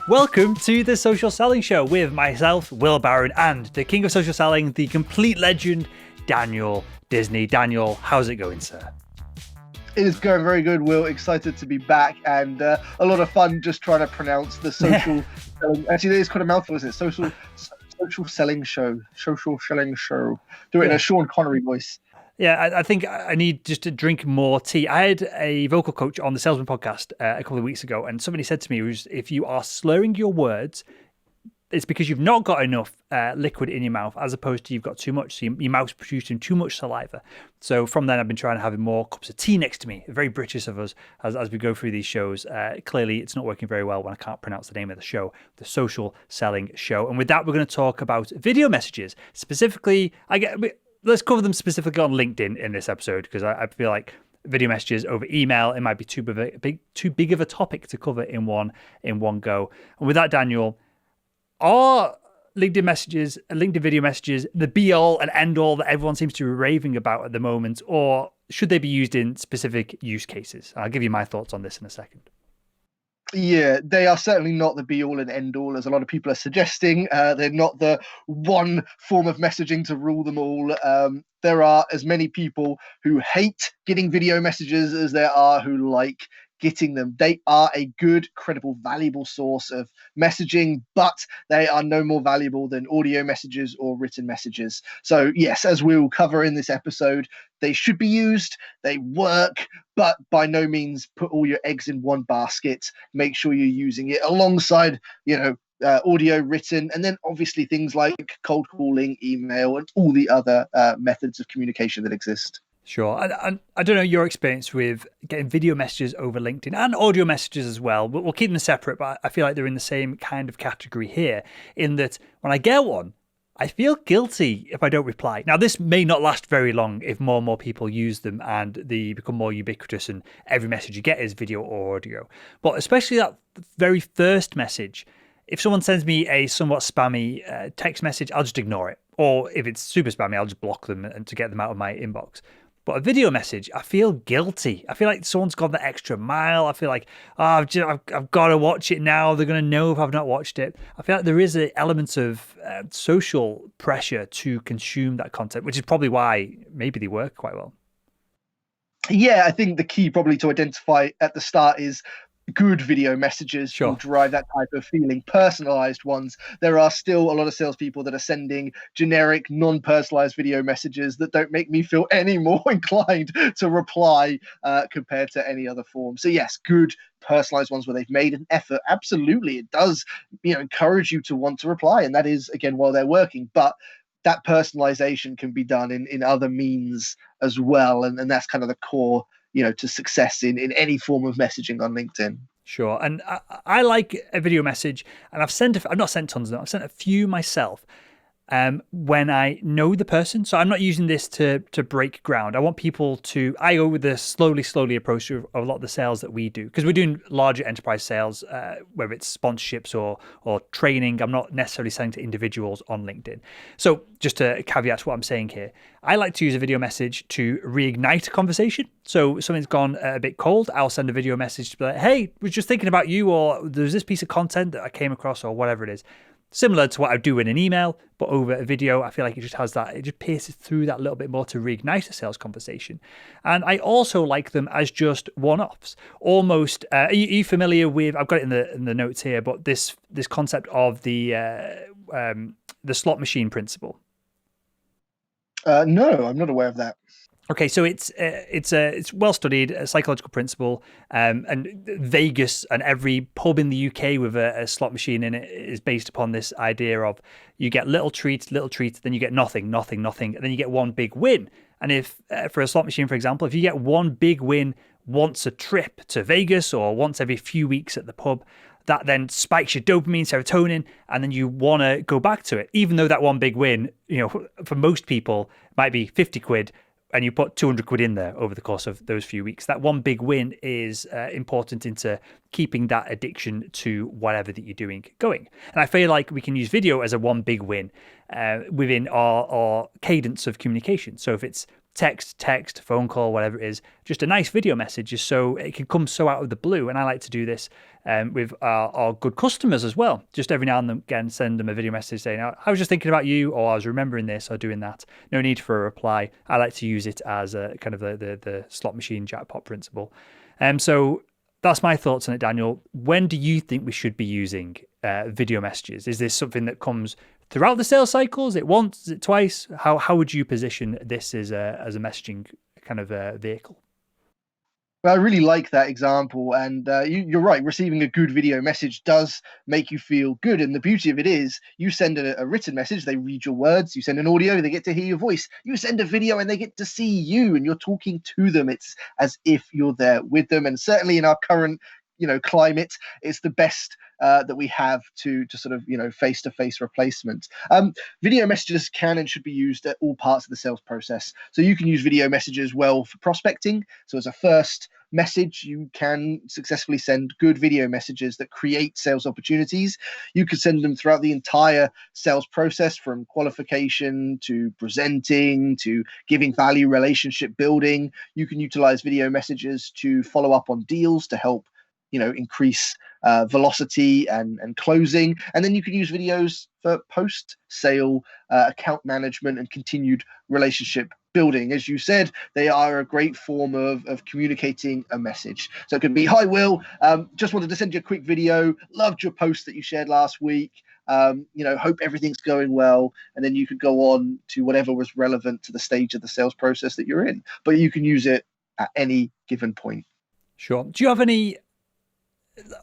Welcome to the Social Selling Show with myself, Will Barron, and the king of social selling, the complete legend, Daniel Disney. Daniel, how's it going, sir? It is going very good, Will. Excited to be back, and a lot of fun just trying to pronounce the social selling. Actually, it is quite a mouthful, isn't it? Social selling show. Social selling show. Do it in a Sean Connery voice. Yeah, I think I need just to drink more tea. I had a vocal coach on the Salesman podcast a couple of weeks ago, and somebody said to me, if you are slurring your words, it's because you've not got enough liquid in your mouth, as opposed to you've got too much. So your mouth's producing too much saliva. So from then, I've been trying to have more cups of tea next to me. Very British of us as we go through these shows. Clearly, it's not working very well when I can't pronounce the name of the show, the Social Selling Show. And with that, we're going to talk about video messages. Specifically, let's cover them specifically on LinkedIn in this episode, because I feel like video messages over email, it might be too big of a topic to cover in one go. And with that, Daniel, are LinkedIn video messages the be all and end all that everyone seems to be raving about at the moment, or should they be used in specific use cases? I'll give you my thoughts on this in a second. Yeah, they are certainly not the be-all and end-all, as a lot of people are suggesting. They're not the one form of messaging to rule them all. There are as many people who hate getting video messages as there are who like getting them. They are a good, credible, valuable source of messaging, but they are no more valuable than audio messages or written messages. So yes, as we'll cover in this episode, they should be used, they work, but by no means put all your eggs in one basket. Make sure you're using it alongside, audio, written, and then obviously things like cold calling, email, and all the other methods of communication that exist. Sure. I don't know your experience with getting video messages over LinkedIn and audio messages as well. We'll keep them separate, but I feel like they're in the same kind of category here, in that when I get one, I feel guilty if I don't reply. Now, this may not last very long if more and more people use them and they become more ubiquitous and every message you get is video or audio. But especially that very first message, if someone sends me a somewhat spammy text message, I'll just ignore it. Or if it's super spammy, I'll just block them and to get them out of my inbox. But a video message, I feel guilty. I feel like someone's gone the extra mile. I feel like, I've got to watch it now. They're going to know if I've not watched it. I feel like there is an element of social pressure to consume that content, which is probably why maybe they work quite well. Yeah, I think the key probably to identify at the start is good video messages will drive that type of feeling. Personalized ones, there are still a lot of salespeople that are sending generic, non-personalized video messages that don't make me feel any more inclined to reply compared to any other form. So yes, good personalized ones where they've made an effort. Absolutely, it does encourage you to want to reply, and that is again while they're working. But that personalization can be done in other means as well, and that's kind of the core to success in any form of messaging on LinkedIn. Sure. And I like a video message, and I've not sent tons of them. I've sent a few myself when I know the person. So I'm not using this to break ground. I want people I go with the slowly approach of a lot of the sales that we do, because we're doing larger enterprise sales, whether it's sponsorships or training. I'm not necessarily selling to individuals on LinkedIn. So just to caveat what I'm saying here, I like to use a video message to reignite a conversation. So something's gone a bit cold, I'll send a video message to be like, hey, was just thinking about you, or there's this piece of content that I came across, or whatever it is. Similar to what I do in an email, but over a video, I feel like it just pierces through that little bit more to reignite a sales conversation. And I also like them as just one-offs. Almost, are you familiar with, I've got it in the notes here, but this concept of the slot machine principle? No, I'm not aware of that. Okay, so it's well studied, a psychological principle, and Vegas and every pub in the UK with a slot machine in it is based upon this idea of you get little treats, then you get nothing, and then you get one big win. And if for a slot machine, for example, if you get one big win once a trip to Vegas or once every few weeks at the pub, that then spikes your dopamine, serotonin, and then you want to go back to it, even though that one big win, for most people might be 50 quid. And you put 200 quid in there over the course of those few weeks. That one big win is important into keeping that addiction to whatever that you're doing going. And I feel like we can use video as a one big win within our cadence of communication. So if it's text, phone call, whatever it is, just a nice video message, just so it can come so out of the blue. And I like to do this with our good customers as well. Just every now and again, send them a video message saying, I was just thinking about you, or I was remembering this or doing that. No need for a reply. I like to use it as a kind of the slot machine jackpot principle. So that's my thoughts on it, Daniel. When do you think we should be using video messages? Is this something that comes throughout the sales cycle? Is it once? Is it twice? How would you position this as a messaging kind of vehicle? Well, I really like that example, and you're right. Receiving a good video message does make you feel good, and the beauty of it is, you send a written message, they read your words. You send an audio, they get to hear your voice. You send a video, and they get to see you, and you're talking to them. It's as if you're there with them, and certainly in our current climate, it's the best that we have to sort of face-to-face replacement. Video messages can and should be used at all parts of the sales process. So you can use video messages well for prospecting. So as a first message, you can successfully send good video messages that create sales opportunities. You can send them throughout the entire sales process, from qualification to presenting to giving value, relationship building. You can utilize video messages to follow up on deals to help increase velocity and closing. And then you can use videos for post-sale account management and continued relationship building. As you said, they are a great form of communicating a message. So it could be, hi, Will, just wanted to send you a quick video. Loved your post that you shared last week. Hope everything's going well. And then you could go on to whatever was relevant to the stage of the sales process that you're in. But you can use it at any given point. Sure. Do you have any,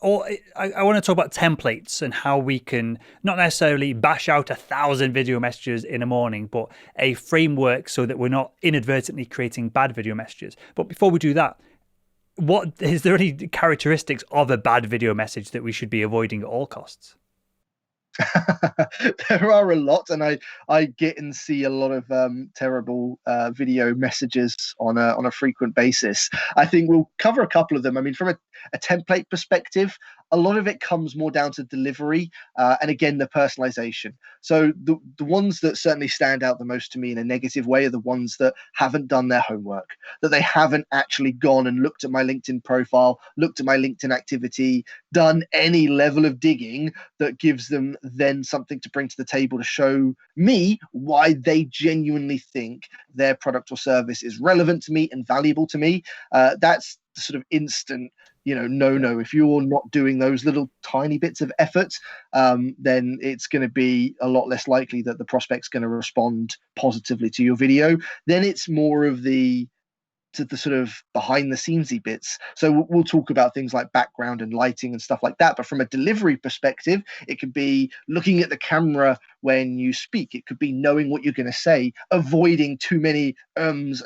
or I want to talk about templates and how we can not necessarily bash out 1,000 video messages in a morning, but a framework so that we're not inadvertently creating bad video messages. But before we do that, what is there any characteristics of a bad video message that we should be avoiding at all costs? There are a lot, and I get and see a lot of terrible video messages on a frequent basis. I think we'll cover a couple of them. I mean, from a template perspective, a lot of it comes more down to delivery and again, the personalization. So the ones that certainly stand out the most to me in a negative way are the ones that haven't done their homework, that they haven't actually gone and looked at my LinkedIn profile, looked at my LinkedIn activity, done any level of digging that gives them then something to bring to the table to show me why they genuinely think their product or service is relevant to me and valuable to me. That's the sort of instant no. If you're not doing those little tiny bits of effort, then it's going to be a lot less likely that the prospect's going to respond positively to your video. Then it's more of the sort of behind the scenesy bits. So we'll talk about things like background and lighting and stuff like that. But from a delivery perspective, it could be looking at the camera when you speak. It could be knowing what you're going to say, avoiding too many and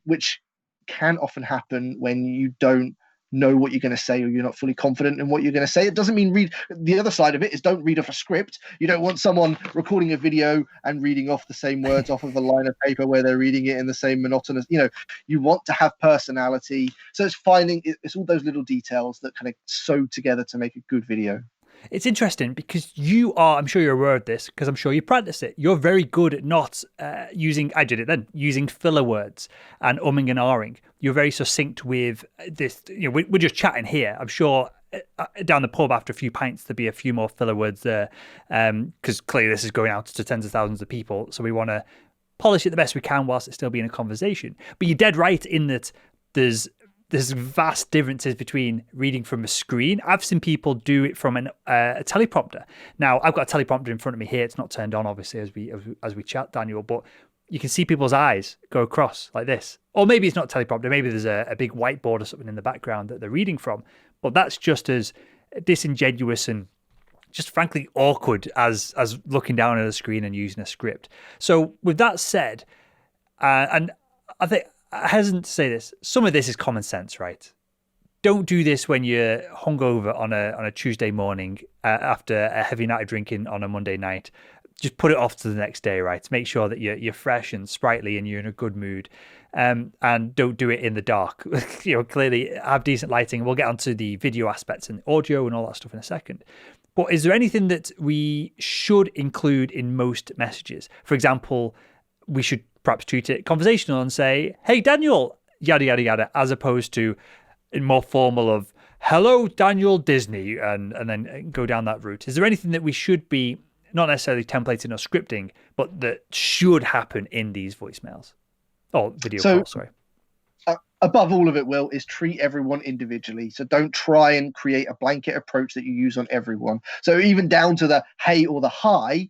which can often happen when you don't know what you're going to say, or you're not fully confident in what you're going to say. It doesn't mean read. The other side of it is don't read off a script. You don't want someone recording a video and reading off the same words off of a line of paper where they're reading it in the same monotonous, you want to have personality. So it's all those little details that kind of sew together to make a good video. It's interesting because I'm sure you're aware of this because I'm sure you practice it. You're very good at not using filler words and umming and ahhing. You're very succinct with this. We're just chatting here. I'm sure down the pub after a few pints, there'll be a few more filler words there because clearly this is going out to tens of thousands of people. So we want to polish it the best we can whilst it's still being a conversation. But you're dead right in that there's vast differences between reading from a screen. I've seen people do it from a teleprompter. Now, I've got a teleprompter in front of me here. It's not turned on, obviously, as we chat, Daniel, but you can see people's eyes go across like this. Or maybe it's not teleprompter. Maybe there's a big whiteboard or something in the background that they're reading from. But that's just as disingenuous and just frankly awkward as looking down at a screen and using a script. So with that said, and I think, I hesitate to say this, some of this is common sense, right? Don't do this when you're hungover on a Tuesday morning after a heavy night of drinking on a Monday night. Just put it off to the next day, right? Make sure that you're fresh and sprightly and you're in a good mood. And don't do it in the dark. Clearly have decent lighting. We'll get onto the video aspects and audio and all that stuff in a second. But is there anything that we should include in most messages? For example, we should perhaps treat it conversational and say, hey, Daniel, yada, yada, yada, as opposed to in more formal of, hello, Daniel Disney, and then go down that route. Is there anything that we should be not necessarily templating or scripting, but that should happen in these voicemails or video calls? Sorry. Above all of it, Will, is treat everyone individually. So don't try and create a blanket approach that you use on everyone. So even down to the hey or the hi,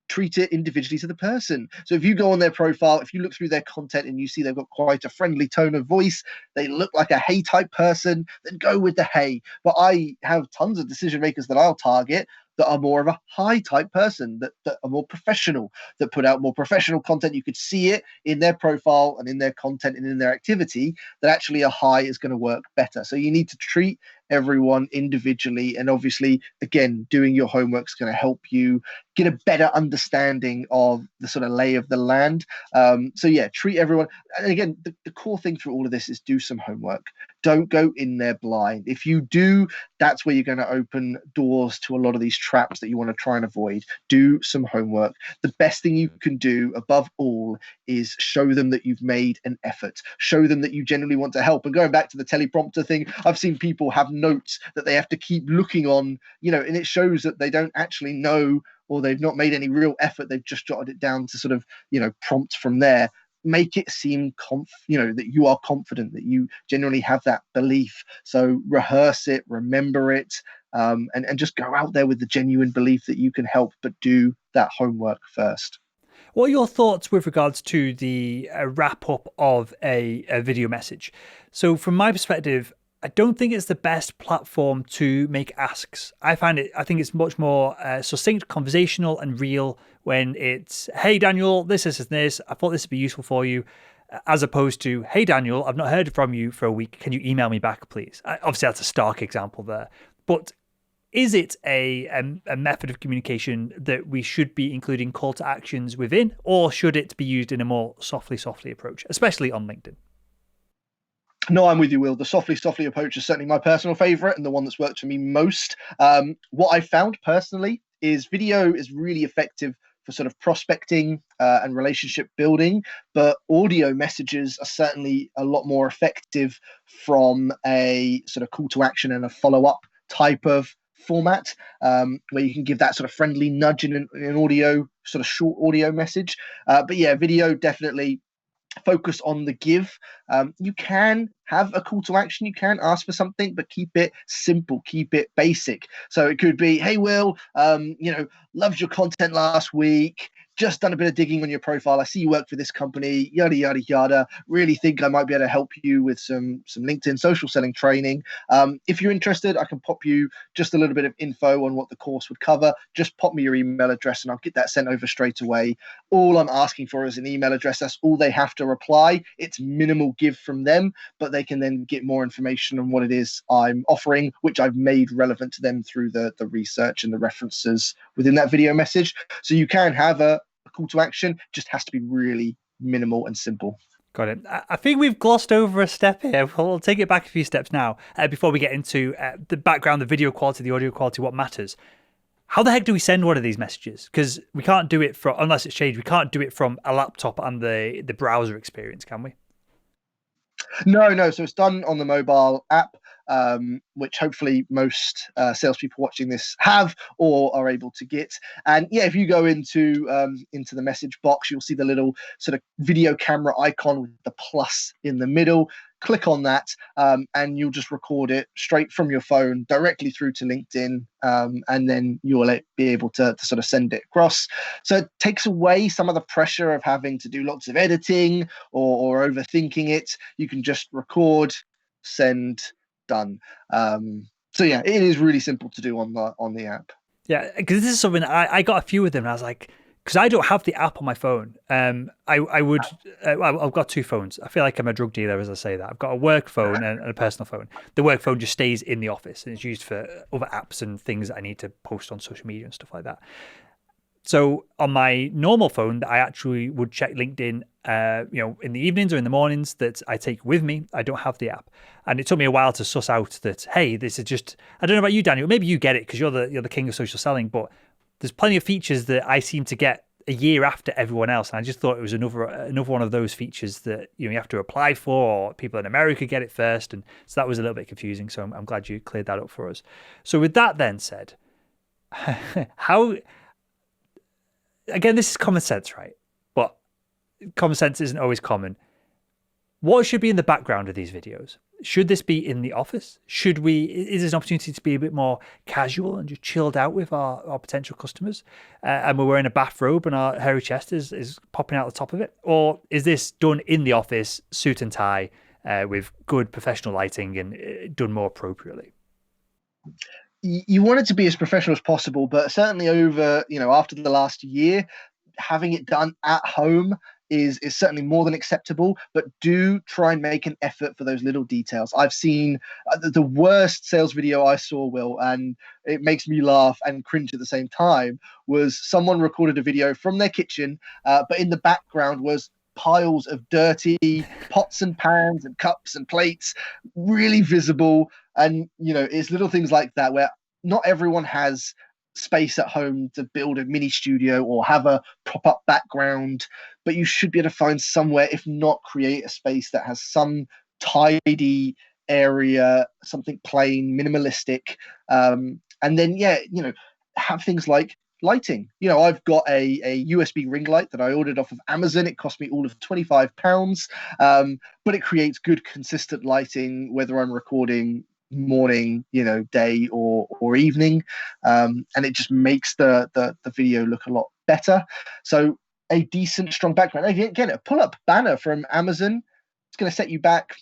treat it individually to the person. So if you go on their profile, if you look through their content and you see they've got quite a friendly tone of voice, they look like a hey type person, then go with the hey. But I have tons of decision makers that I'll target that are more of a high type person, that are more professional, that put out more professional content. You could see it in their profile and in their content and in their activity that actually a high is going to work better. So you need to treat everyone individually. And obviously, again, doing your homework is going to help you get a better understanding of the sort of lay of the land. So yeah, treat everyone. And again, the core thing through all of this is do some homework. Don't go in there blind. If you do, that's where you're going to open doors to a lot of these traps that you want to try and avoid. Do some homework. The best thing you can do above all is show them that you've made an effort. Show them that you genuinely want to help. And going back to the teleprompter thing, I've seen people have notes that they have to keep looking on, and it shows that they don't actually know, or they've not made any real effort. They've just jotted it down to sort of, prompt from there. Make it seem that you are confident, that you genuinely have that belief. So rehearse it, remember it, and just go out there with the genuine belief that you can help, but do that homework first. What are your thoughts with regards to the wrap up of a video message? So from my perspective, I don't think it's the best platform to make asks. I think it's much more succinct, conversational, and real when it's, hey, Daniel, this. I thought this would be useful for you, as opposed to, hey, Daniel, I've not heard from you for a week. Can you email me back, please? Obviously, that's a stark example there. But is it a method of communication that we should be including call to actions within, or should it be used in a more softly approach, especially on LinkedIn? No, I'm with you, Will. The softly approach is certainly my personal favorite and the one that's worked for me most. What I found personally is video is really effective for sort of prospecting and relationship building, but audio messages are certainly a lot more effective from a sort of call to action and a follow-up type of format, where you can give that sort of friendly nudge in an audio, sort of short audio message. But yeah, video definitely focus on the give. You can have a call to action, you can ask for something, but keep it simple, keep it basic. So it could be, hey, Will, loved your content last week, just done a bit of digging on your profile. I see you work for this company, yada, yada, yada. Really think I might be able to help you with some LinkedIn social selling training. If you're interested, I can pop you just a little bit of info on what the course would cover. Just pop me your email address and I'll get that sent over straight away. All I'm asking for is an email address. That's all they have to reply. It's minimal give from them, but they can then get more information on what it is I'm offering, which I've made relevant to them through the research and the references within that video message. So you can have a call to action, just has to be really minimal and simple. Got it. I think we've glossed over a step here. We'll take it back a few steps now before we get into the background, the video quality, the audio quality, what matters. How the heck do we send one of these messages? Because we can't do it unless it's changed, we can't do it from a laptop and the browser experience, can we? No. So it's done on the mobile app, which hopefully most salespeople watching this have or are able to get. And yeah, if you go into the message box, you'll see the little sort of video camera icon with the plus in the middle. Click on that, and you'll just record it straight from your phone directly through to LinkedIn, and then you'll be able to sort of send it across. So it takes away some of the pressure of having to do lots of editing or overthinking it. You can just record, send, done. So yeah, it is really simple to do on the app. Yeah, because this is something I got a few of them, and I was like, because I don't have the app on my phone. I've got two phones. I feel like I'm a drug dealer as I say that. I've got a work phone and a personal phone. The work phone just stays in the office and it's used for other apps and things that I need to post on social media and stuff like that. So on my normal phone, I actually would check LinkedIn, in the evenings or in the mornings that I take with me. I don't have the app, and it took me a while to suss out that, hey, this is just. I don't know about you, Daniel. Maybe you get it because you're the king of social selling, but there's plenty of features that I seem to get a year after everyone else, and I just thought it was another one of those features that you have to apply for, or people in America get it first, and so that was a little bit confusing. So I'm glad you cleared that up for us. So with that then said, how, again, this is common sense, right? But common sense isn't always common. What should be in the background of these videos? Should this be in the office? Is this an opportunity to be a bit more casual and just chilled out with our potential customers? And we're wearing a bathrobe and our hairy chest is popping out the top of it? Or is this done in the office, suit and tie, with good professional lighting and done more appropriately? You want it to be as professional as possible, but certainly over, after the last year, having it done at home is certainly more than acceptable, but do try and make an effort for those little details. I've seen the worst sales video I saw, Will, and it makes me laugh and cringe at the same time, was someone recorded a video from their kitchen, but in the background was piles of dirty pots and pans and cups and plates, really visible. And, it's little things like that where not everyone has space at home to build a mini studio or have a prop-up background, but you should be able to find somewhere, if not create a space that has some tidy area, something plain, minimalistic, and then have things like lighting. I've got a USB ring light that I ordered off of Amazon. It cost me all of £25, but it creates good consistent lighting whether I'm recording morning, day or evening, and it just makes the video look a lot better. So a decent strong background, again, a pull-up banner from Amazon, it's going to set you back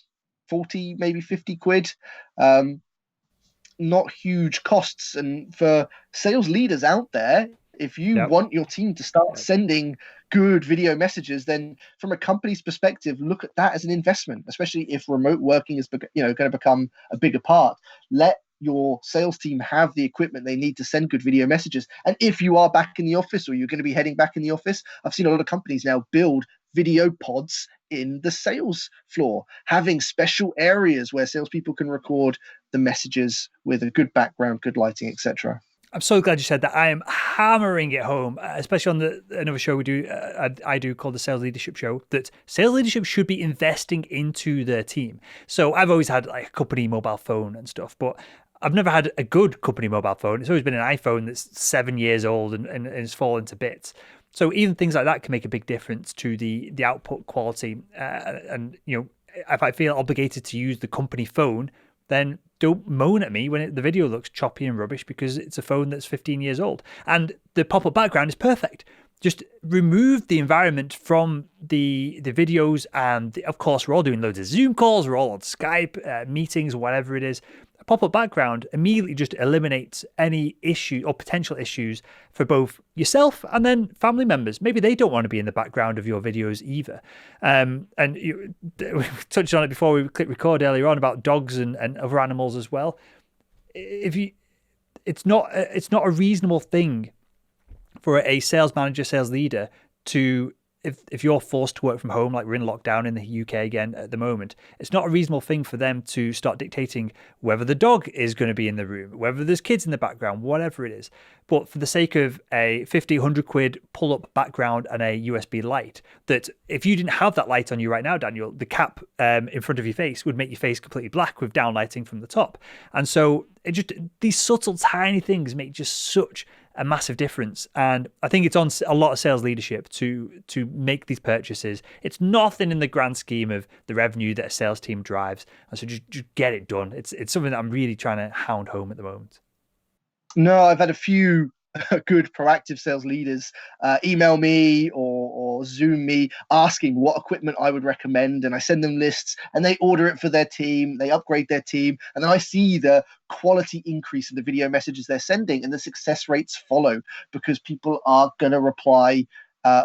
40 maybe 50 quid, not huge costs. And for sales leaders out there, if you want your team to start sending good video messages, then from a company's perspective, look at that as an investment, especially if remote working is going to become a bigger part. Let your sales team have the equipment they need to send good video messages. And if you are back in the office, or you're going to be heading back in the office, I've seen a lot of companies now build video pods in the sales floor, having special areas where salespeople can record the messages with a good background, good lighting, etc. I'm so glad you said that. I am hammering it home, especially on another show we do, I do, called the Sales Leadership Show, that sales leadership should be investing into their team. So I've always had like a company mobile phone and stuff, but I've never had a good company mobile phone. It's always been an iPhone that's 7 years old and it's fallen to bits. So even things like that can make a big difference to the output quality. And if I feel obligated to use the company phone, then don't moan at me when the video looks choppy and rubbish because it's a phone that's 15 years old. And the pop-up background is perfect. Just remove the environment from the videos. And of course, we're all doing loads of Zoom calls. We're all on Skype meetings, whatever it is. A pop-up background immediately just eliminates any issue or potential issues for both yourself and then family members. Maybe they don't want to be in the background of your videos either. And we touched on it before we clicked record earlier on about dogs and other animals as well. It's not a reasonable thing for a sales manager, sales leader to, if you're forced to work from home, like we're in lockdown in the UK again at the moment, it's not a reasonable thing for them to start dictating whether the dog is going to be in the room, whether there's kids in the background, whatever it is. But for the sake of a 50, 100 quid pull-up background and a USB light, that if you didn't have that light on you right now, Daniel, the cap in front of your face would make your face completely black with downlighting from the top. And so these subtle, tiny things make just such a massive difference. And I think it's on a lot of sales leadership to make these purchases. It's nothing in the grand scheme of the revenue that a sales team drives. And so just get it done. It's something that I'm really trying to hound home at the moment. No, I've had a few good proactive sales leaders email me or Zoom me asking what equipment I would recommend, and I send them lists and they order it for their team, they upgrade their team, and then I see the quality increase in the video messages they're sending, and the success rates follow because people are going to reply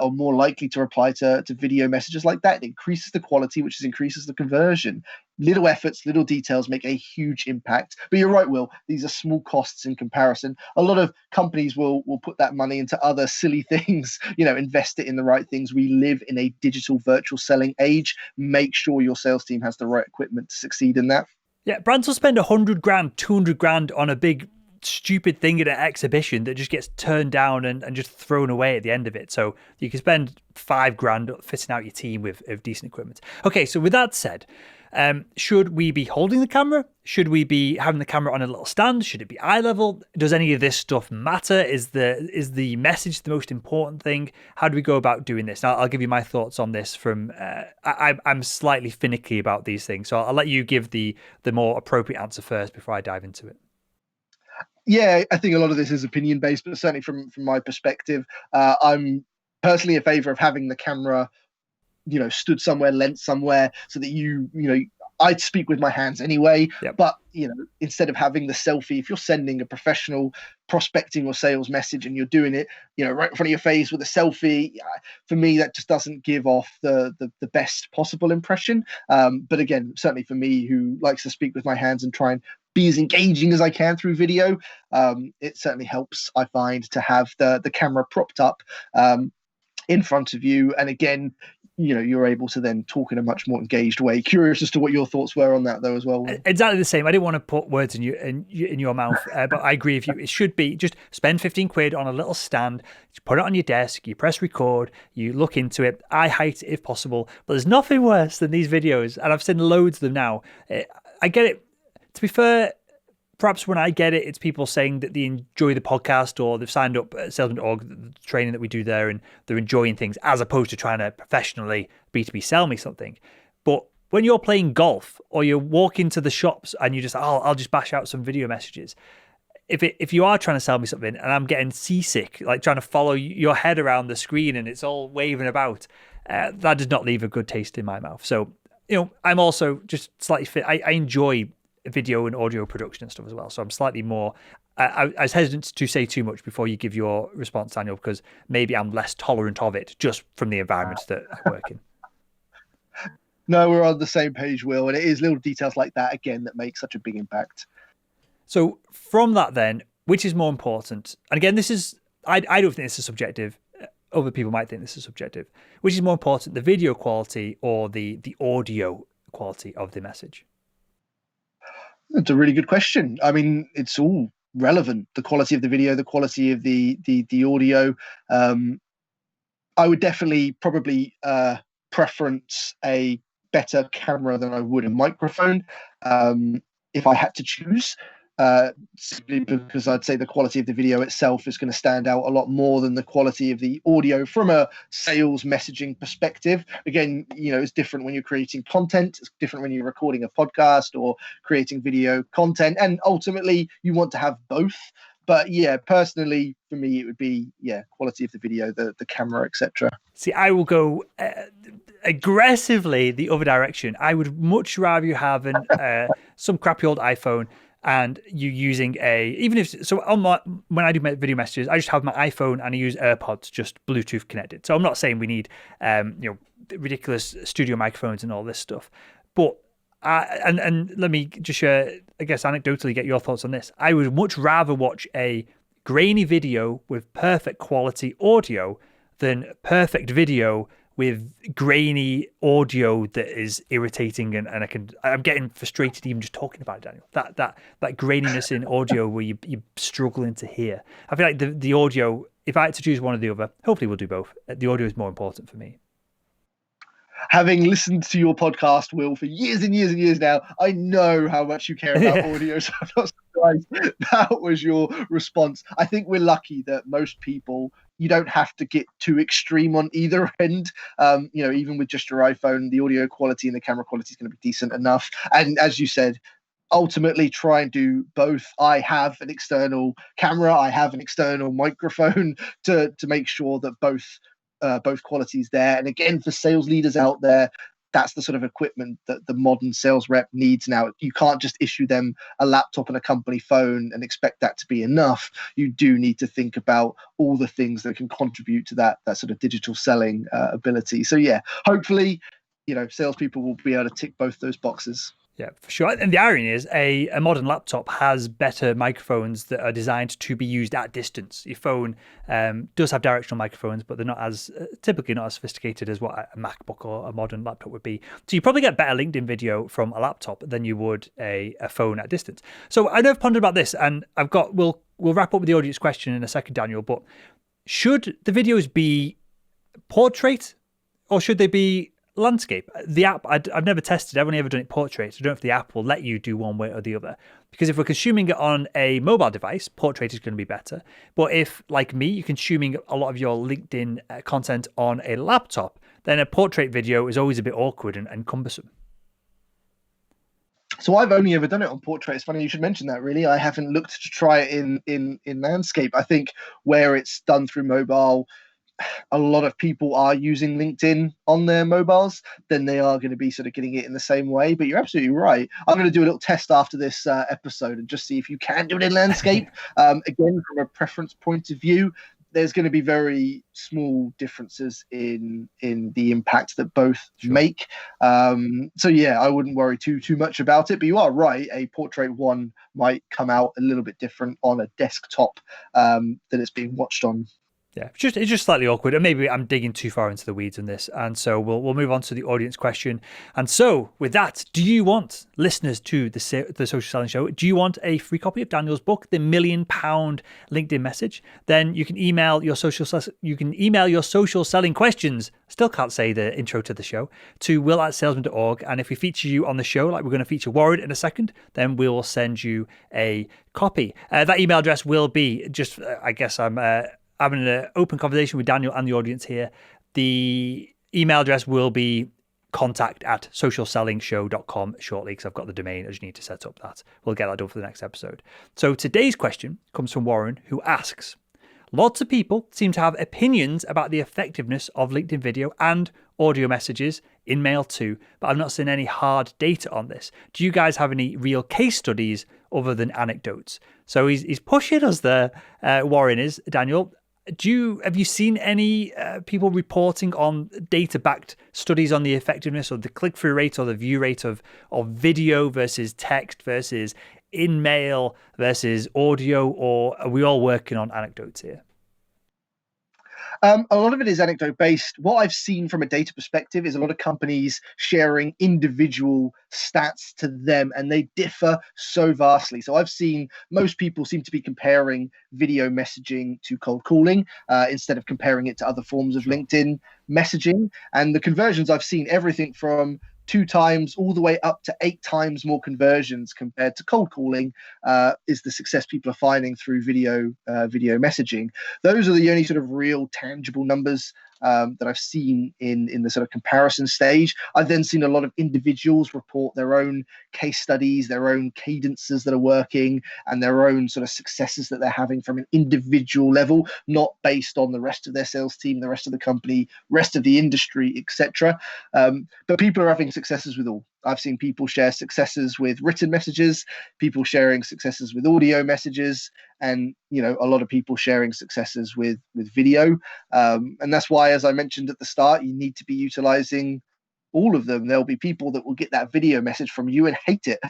or more likely to reply to video messages like that. It increases the quality, which increases the conversion. Little efforts, little details make a huge impact. But you're right, Will, these are small costs in comparison. A lot of companies will put that money into other silly things, invest it in the right things. We live in a digital virtual selling age. Make sure your sales team has the right equipment to succeed in that. Yeah, brands will spend 100 grand, 200 grand on a big stupid thing at an exhibition that just gets turned down and just thrown away at the end of it. So you can spend $5,000 fitting out your team with decent equipment. Okay, so with that said, should we be holding the camera? Should we be having the camera on a little stand? Should it be eye level? Does any of this stuff matter? Is the message the most important thing? How do we go about doing this? Now, I'll give you my thoughts on this from, I'm slightly finicky about these things. So I'll let you give the more appropriate answer first before I dive into it. Yeah, I think a lot of this is opinion based, but certainly from my perspective, I'm personally in favor of having the camera, stood somewhere, lent somewhere, so that I'd speak with my hands anyway. Yep. But instead of having the selfie, if you're sending a professional prospecting or sales message and you're doing it, right in front of your face with a selfie, for me that just doesn't give off the best possible impression. But again, certainly for me, who likes to speak with my hands and try and be as engaging as I can through video, it certainly helps, I find, to have the camera propped up in front of you. And again, you're able to then talk in a much more engaged way. Curious as to what your thoughts were on that, though, as well. Exactly the same. I didn't want to put words in your mouth, but I agree with you. It should be just spend 15 quid on a little stand, you put it on your desk, you press record, you look into it, eye height if possible. But there's nothing worse than these videos, and I've seen loads of them now. I get it. To be fair, perhaps when I get it, it's people saying that they enjoy the podcast or they've signed up at Salesman.org, the training that we do there, and they're enjoying things as opposed to trying to professionally B2B sell me something. But when you're playing golf or you walk into the shops and you just, I'll just bash out some video messages. If you are trying to sell me something and I'm getting seasick, like trying to follow your head around the screen and it's all waving about, that does not leave a good taste in my mouth. So, I'm also just slightly fit. I enjoy video and audio production and stuff as well. So I'm slightly more, I was hesitant to say too much before you give your response, Daniel, because maybe I'm less tolerant of it just from the environment that I work in. No, we're on the same page, Will. And it is little details like that, again, that make such a big impact. So from that then, which is more important? And again, this is, I don't think this is subjective. Other people might think this is subjective. Which is more important, the video quality or the audio quality of the message? That's a really good question. I mean, it's all relevant. The quality of the video, the quality of the audio. I would definitely probably preference a better camera than I would a microphone if I had to choose. Simply because I'd say the quality of the video itself is going to stand out a lot more than the quality of the audio from a sales messaging perspective. Again, it's different when you're creating content. It's different when you're recording a podcast or creating video content. And ultimately, you want to have both. But yeah, personally, for me, it would be, quality of the video, the camera, etc. See, I will go aggressively the other direction. I would much rather you have some crappy old iPhone and you using when I do my video messages, I just have my iPhone and I use AirPods, just Bluetooth connected. So I'm not saying we need ridiculous studio microphones and all this stuff, but and let me just share, I guess anecdotally, get your thoughts on this. I would much rather watch a grainy video with perfect quality audio than perfect video with grainy audio that is irritating, and I'm getting frustrated even just talking about it, Daniel. That graininess in audio where you're struggling to hear. I feel like the audio, if I had to choose one or the other, hopefully we'll do both. The audio is more important for me. Having listened to your podcast, Will, for years and years and years now, I know how much you care about audio, so I'm not surprised that was your response. I think we're lucky that most people, you don't have to get too extreme on either end. Even with just your iPhone, the audio quality and the camera quality is going to be decent enough. And as you said, ultimately try and do both. I have an external camera, I have an external microphone to make sure that both qualities there. And again, for sales leaders out there, that's the sort of equipment that the modern sales rep needs now. You can't just issue them a laptop and a company phone and expect that to be enough. You do need to think about all the things that can contribute to that sort of digital selling ability. So yeah, hopefully, salespeople will be able to tick both those boxes. Yeah, for sure. And the irony is a modern laptop has better microphones that are designed to be used at distance. Your phone does have directional microphones, but they're not as typically not as sophisticated as what a MacBook or a modern laptop would be. So you probably get better LinkedIn video from a laptop than you would a phone at distance. So I know I've pondered about this, and we'll wrap up with the audience question in a second, Daniel. But should the videos be portrait or should they be landscape? The app, I've never tested. I've only ever done it portrait. So I don't know if the app will let you do one way or the other. Because if we're consuming it on a mobile device, portrait is going to be better. But if, like me, you're consuming a lot of your LinkedIn content on a laptop, then a portrait video is always a bit awkward and cumbersome. So I've only ever done it on portrait. It's funny you should mention that, really. I haven't looked to try it in landscape. I think where it's done through mobile, a lot of people are using LinkedIn on their mobiles, then they are going to be sort of getting it in the same way. But you're absolutely right. I'm going to do a little test after this episode and just see if you can do it in landscape. Again, from a preference point of view, there's going to be very small differences in the impact that both make. So yeah, I wouldn't worry too much about it. But you are right. A portrait one might come out a little bit different on a desktop than it's being watched on. Yeah, it's just slightly awkward, and maybe I'm digging too far into the weeds on this, and so we'll move on to the audience question. And so, with that, do you want listeners to the Social Selling Show? Do you want a free copy of Daniel's book, The £1 Million LinkedIn Message? Then you can email your social selling questions. Still can't say the intro to the show, to will@salesman.org. And if we feature you on the show, like we're going to feature Warren in a second, then we will send you a copy. That email address will be I guess I'm having an open conversation with Daniel and the audience here. The email address will be contact@socialsellingshow.com shortly, because I've got the domain. I just need to set up that. We'll get that done for the next episode. So today's question comes from Warren, who asks, lots of people seem to have opinions about the effectiveness of LinkedIn video and audio messages in mail too, but I've not seen any hard data on this. Do you guys have any real case studies other than anecdotes? So he's pushing us there, Warren is, Daniel. Have you seen any people reporting on data-backed studies on the effectiveness of the click-through rate or the view rate of video versus text versus in-mail versus audio, or are we all working on anecdotes here? A lot of it is anecdote based. What I've seen from a data perspective is a lot of companies sharing individual stats to them, and they differ so vastly. So I've seen most people seem to be comparing video messaging to cold calling instead of comparing it to other forms of LinkedIn messaging. And the conversions I've seen, everything from 2 times all the way up to 8 times more conversions compared to cold calling is the success people are finding through video messaging. Those are the only sort of real tangible numbers that I've seen in the sort of comparison stage. I've then seen a lot of individuals report their own case studies, their own cadences that are working, and their own sort of successes that they're having from an individual level, not based on the rest of their sales team, the rest of the company, rest of the industry, etc. But people are having successes with all. I've seen people share successes with written messages, people sharing successes with audio messages, and a lot of people sharing successes with video. And that's why, as I mentioned at the start, you need to be utilizing all of them. There'll be people that will get that video message from you and hate it.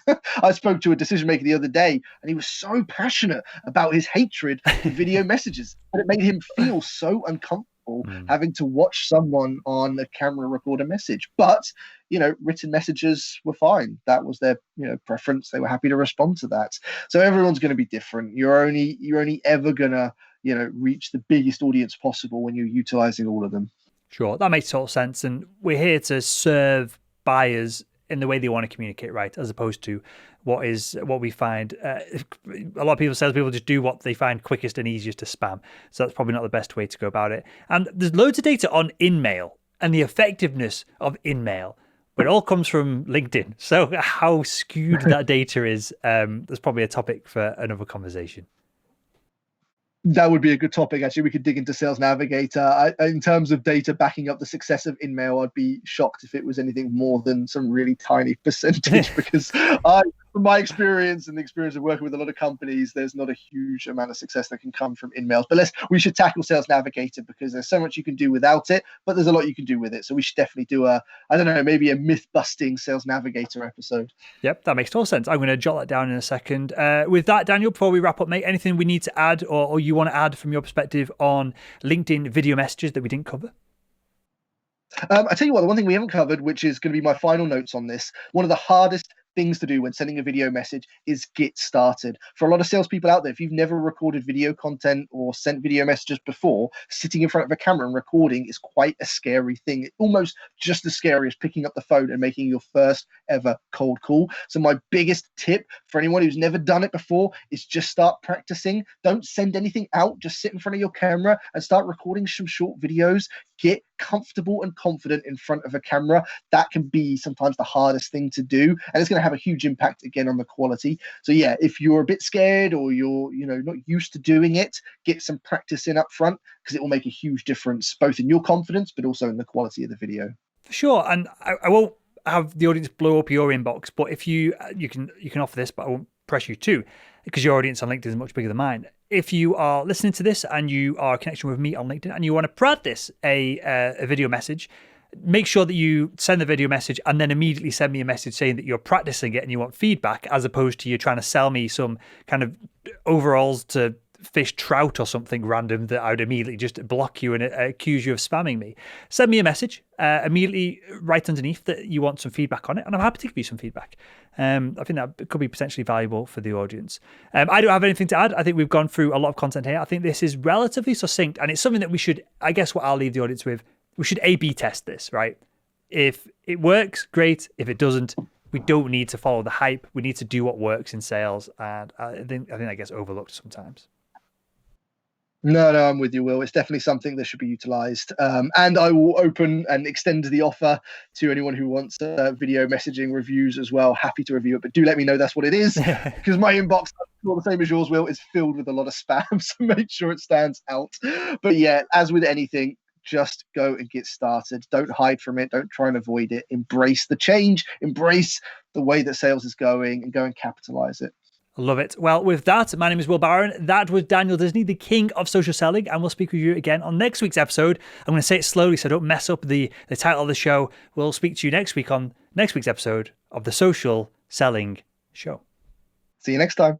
I spoke to a decision maker the other day, and he was so passionate about his hatred for video messages, and it made him feel so uncomfortable having to watch someone on a camera record a message. But written messages were fine. That was their preference. They were happy to respond to that. So everyone's going to be different. You're only ever gonna reach the biggest audience possible when you're utilizing all of them. Sure, that makes total sense. And we're here to serve buyers in the way they want to communicate, right? As opposed to what we find. A lot of salespeople just do what they find quickest and easiest to spam. So that's probably not the best way to go about it. And there's loads of data on in-mail and the effectiveness of in-mail, but it all comes from LinkedIn. So how skewed that data is, there's probably a topic for another conversation. That would be a good topic, actually. We could dig into Sales Navigator. In terms of data backing up the success of InMail, I'd be shocked if it was anything more than some really tiny percentage because from my experience and the experience of working with a lot of companies, there's not a huge amount of success that can come from in-mails. But we should tackle Sales Navigator because there's so much you can do without it, but there's a lot you can do with it. So we should definitely do I don't know, maybe a myth-busting Sales Navigator episode. Yep, that makes total sense. I'm going to jot that down in a second. With that, Daniel, before we wrap up, mate, anything we need to add or you want to add from your perspective on LinkedIn video messages that we didn't cover? I tell you what, the one thing we haven't covered, which is going to be my final notes on this, one of the hardest things to do when sending a video message is get started. For a lot of salespeople out there, if you've never recorded video content or sent video messages before, sitting in front of a camera and recording is quite a scary thing. Almost just as scary as picking up the phone and making your first ever cold call. So my biggest tip for anyone who's never done it before is just start practicing. Don't send anything out. Just sit in front of your camera and start recording some short videos. Get comfortable and confident in front of a camera. That can be sometimes the hardest thing to do, and it's going to have a huge impact again on the quality. So yeah, if you're a bit scared or you're not used to doing it, get some practice in up front because it will make a huge difference both in your confidence but also in the quality of the video. For sure, and I won't have the audience blow up your inbox, but if you can offer this, but I won't press you too, because your audience on LinkedIn is much bigger than mine. If you are listening to this and you are a connection with me on LinkedIn and you want to practice a video message, make sure that you send the video message and then immediately send me a message saying that you're practicing it and you want feedback, as opposed to you trying to sell me some kind of overalls to fish trout or something random that I would immediately just block you and accuse you of spamming me. Send me a message, immediately write underneath that you want some feedback on it, and I'm happy to give you some feedback. I think that could be potentially valuable for the audience. I don't have anything to add. I think we've gone through a lot of content here. I think this is relatively succinct, and it's something that we should, I guess what I'll leave the audience with, we should A/B test this, right? If it works, great. If it doesn't, we don't need to follow the hype. We need to do what works in sales, and I think that gets overlooked sometimes. No, I'm with you, Will. It's definitely something that should be utilized. And I will open and extend the offer to anyone who wants video messaging reviews as well. Happy to review it, but do let me know that's what it is, because my inbox, all the same as yours, Will, is filled with a lot of spam. So make sure it stands out. But yeah, as with anything, just go and get started. Don't hide from it. Don't try and avoid it. Embrace the change. Embrace the way that sales is going and go and capitalize it. Love it. Well, with that, my name is Will Barron. That was Daniel Disney, the king of social selling, and we'll speak with you again on next week's episode. I'm going to say it slowly so I don't mess up the title of the show. We'll speak to you next week on next week's episode of the Social Selling Show. See you next time.